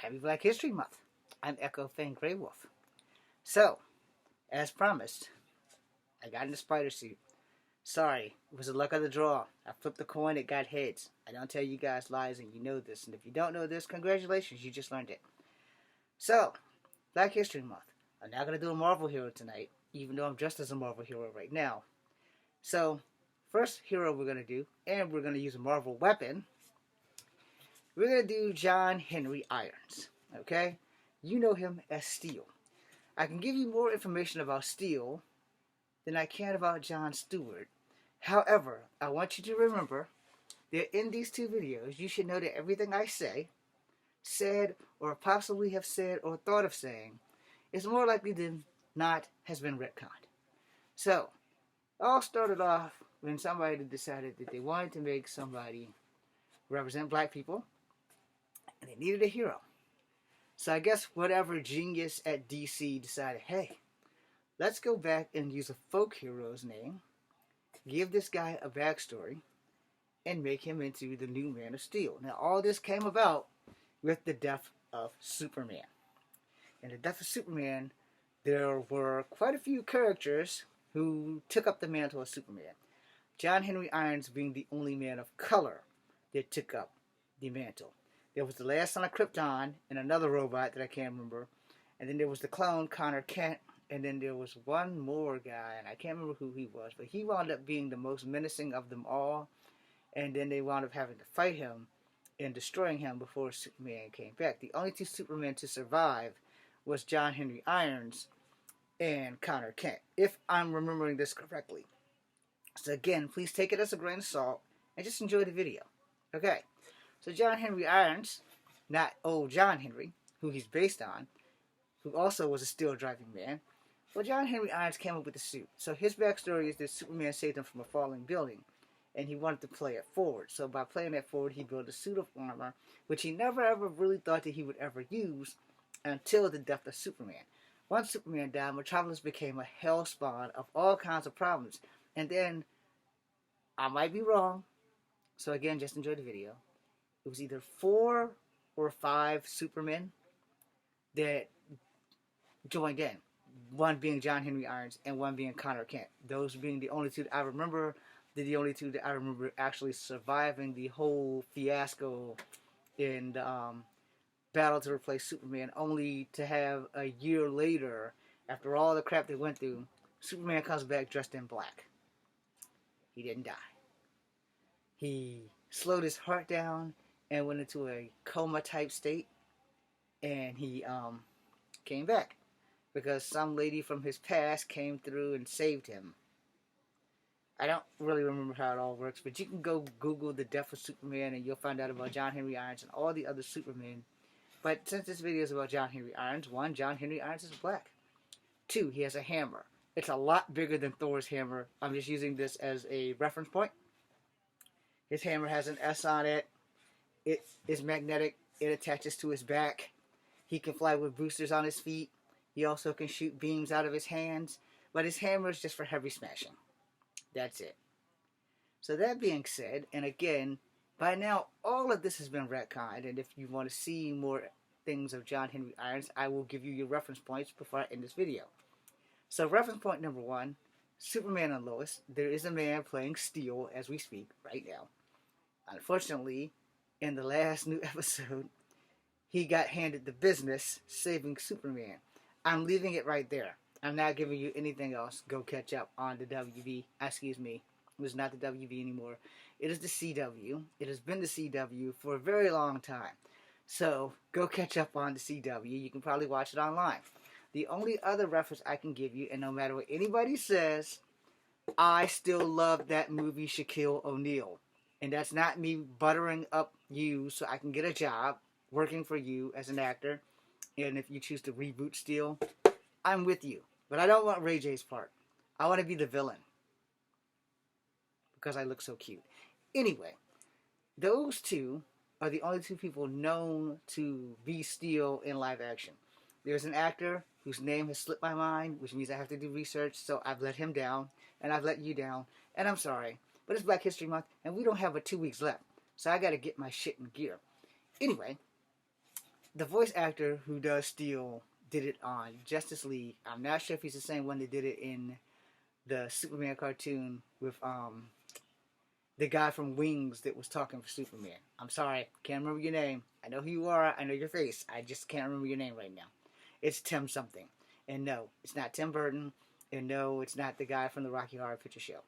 Happy Black History Month. I'm Echo Fang Grey Wolf. So, as promised, I got in the spider suit. Sorry, it was the luck of the draw. I flipped the coin, it got heads. I don't tell you guys lies, and you know this. And if you don't know this, congratulations, you just learned it. So, Black History Month. I'm not going to do a Marvel hero tonight, even though I'm dressed as a Marvel hero right now. So, first hero we're going to do, and we're going to use a Marvel weapon, we're going to do John Henry Irons. Okay? You know him as Steel. I can give you more information about Steel than I can about John Stewart. However, I want you to remember that in these two videos, you should know that everything I say, said, or possibly have said or thought of saying is more likely than not has been retconned. So, all started off when somebody decided that they wanted to make somebody represent black people, and they needed a hero. So I guess whatever genius at DC decided, hey, let's go back and use a folk hero's name, give this guy a backstory, and make him into the new Man of Steel. Now, all this came about with the death of Superman. In the death of Superman, there were quite a few characters who took up the mantle of Superman. John Henry Irons being the only man of color that took up the mantle. There was the last son of Krypton and another robot that I can't remember. And then there was the clone, Connor Kent. And then there was one more guy, and I can't remember who he was. But he wound up being the most menacing of them all. And then they wound up having to fight him and destroying him before Superman came back. The only two Supermen to survive was John Henry Irons and Connor Kent, if I'm remembering this correctly. So again, please take it as a grain of salt and just enjoy the video. Okay. So John Henry Irons, not old John Henry, who he's based on, who also was a steel driving man. Well, John Henry Irons came up with the suit. So his backstory is that Superman saved him from a falling building, and he wanted to play it forward. So by playing it forward, he built a suit of armor, which he never ever really thought that he would ever use until the death of Superman. Once Superman died, Metropolis became a hellspawn of all kinds of problems. And then, I might be wrong, so again, just enjoy the video. It was either 4 or 5 Supermen that joined in. One being John Henry Irons and one being Connor Kent. Those being the only two that I remember. They're the only two that I remember actually surviving the whole fiasco in the battle to replace Superman, only to have a year later, after all the crap they went through, Superman comes back dressed in black. He didn't die. He slowed his heart down and went into a coma type state, and he came back because some lady from his past came through and saved him. I don't really remember how it all works, but you can go Google the death of Superman and you'll find out about John Henry Irons and all the other Supermen. But since this video is about John Henry Irons, 1, John Henry Irons is black. 2, he has a hammer. It's a lot bigger than Thor's hammer. I'm just using this as a reference point. His hammer has an S on it. It is magnetic. It attaches to his back. He can fly with boosters on his feet. He also can shoot beams out of his hands. But his hammer is just for heavy smashing. That's it. So that being said, and again, by now all of this has been retconned. And if you want to see more things of John Henry Irons, I will give you your reference points before I end this video. So reference point number 1, Superman and Lois. There is a man playing Steel as we speak right now. Unfortunately, in the last new episode, he got handed the business saving Superman. I'm leaving it right there. I'm not giving you anything else. Go catch up on the WB. Excuse me. It was not the WB anymore. It is the CW. It has been the CW for a very long time. So, go catch up on the CW. You can probably watch it online. The only other reference I can give you, and no matter what anybody says, I still love that movie Shaquille O'Neal. And that's not me buttering up you so I can get a job working for you as an actor. And if you choose to reboot Steel, I'm with you. But I don't want Ray J's part. I want to be the villain. Because I look so cute. Anyway, those two are the only two people known to be Steel in live action. There's an actor whose name has slipped my mind, which means I have to do research, so I've let him down, and I've let you down, and I'm sorry. But it's Black History Month, and we don't have but 2 weeks left, so I gotta get my shit in gear. Anyway, the voice actor who does Steel did it on Justice League. I'm not sure if he's the same one that did it in the Superman cartoon with the guy from Wings that was talking for Superman. I'm sorry, can't remember your name. I know who you are. I know your face. I just can't remember your name right now. It's Tim something. And no, it's not Tim Burton. And no, it's not the guy from the Rocky Horror Picture Show.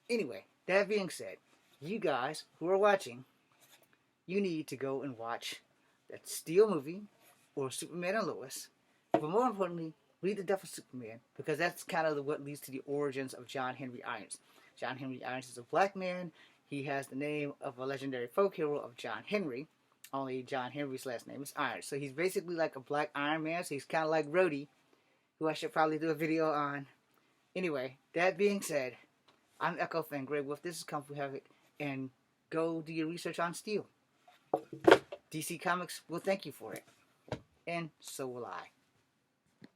Anyway, that being said, you guys who are watching, you need to go and watch that Steel movie or Superman and Lois. But more importantly, read The Death of Superman, because that's kind of what leads to the origins of John Henry Irons. John Henry Irons is a black man. He has the name of a legendary folk hero of John Henry. Only John Henry's last name is Irons. So he's basically like a black Iron Man. So he's kind of like Rhodey, who I should probably do a video on. Anyway, that being said, I'm Echo Fan Grey Wolf. This is Kung Fu Havoc. And go do your research on Steel. DC Comics will thank you for it. And so will I.